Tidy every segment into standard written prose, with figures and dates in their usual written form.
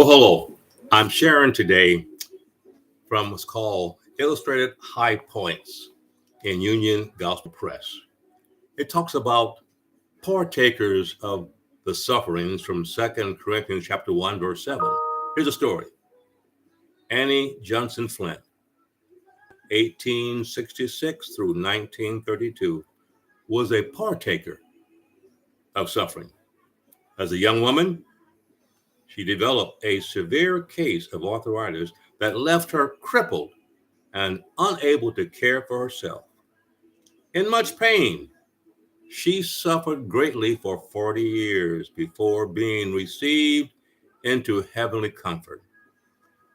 Well, hello. I'm sharing today from what's called Illustrated High Points in Union Gospel Press. It talks about partakers of the sufferings from 2 Corinthians chapter 1, verse 7. Here's a story. Annie Johnson Flint, 1866 through 1932, was a partaker of suffering. As a young woman, she developed a severe case of arthritis that left her crippled and unable to care for herself. In much pain, she suffered greatly for 40 years before being received into heavenly comfort.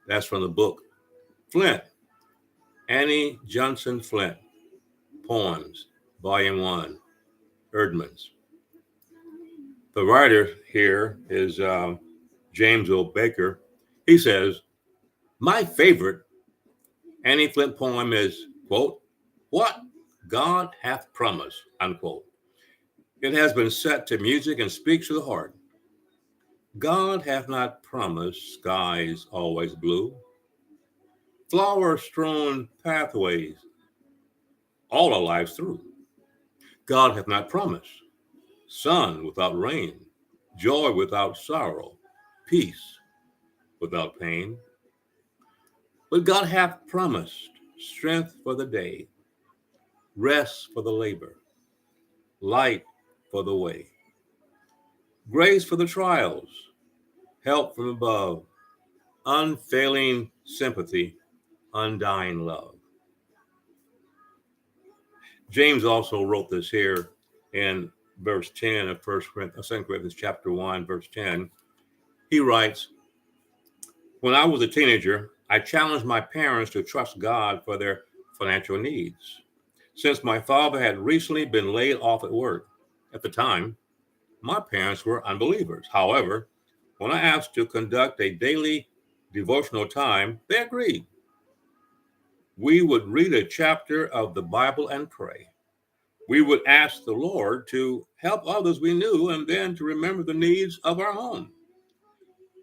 That's from the book Flint, Annie Johnson Flint, Poems, Volume 1, Erdman's. The writer here is James O. Baker. He says, my favorite Annie Flint poem is, quote, what God hath promised, unquote. It has been set to music and speaks to the heart. God hath not promised skies always blue, flower-strewn pathways all our lives through. God hath not promised sun without rain, joy without sorrow, peace without pain. But God hath promised strength for the day, rest for the labor, light for the way, grace for the trials, help from above, unfailing sympathy, undying love. James also wrote this here in verse 10 of 2 Corinthians chapter 1, verse 10. He writes, when I was a teenager, I challenged my parents to trust God for their financial needs. Since my father had recently been laid off at work, at the time, my parents were unbelievers. However, when I asked to conduct a daily devotional time, they agreed. We would read a chapter of the Bible and pray. We would ask the Lord to help others we knew and then to remember the needs of our home.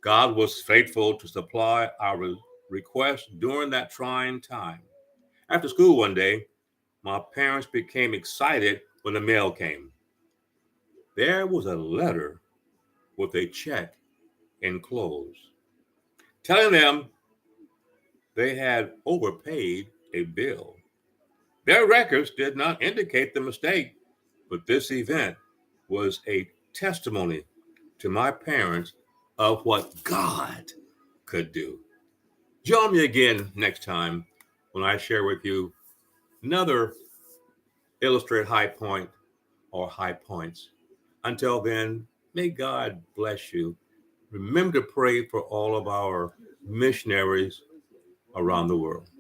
God was faithful to supply our requests during that trying time. After school one day, my parents became excited when the mail came. There was a letter with a check enclosed, telling them they had overpaid a bill. Their records did not indicate the mistake, but this event was a testimony to my parents of what God could do. Join me again next time when I share with you another illustrated high point or high points. Until then, may God bless you. Remember to pray for all of our missionaries around the world.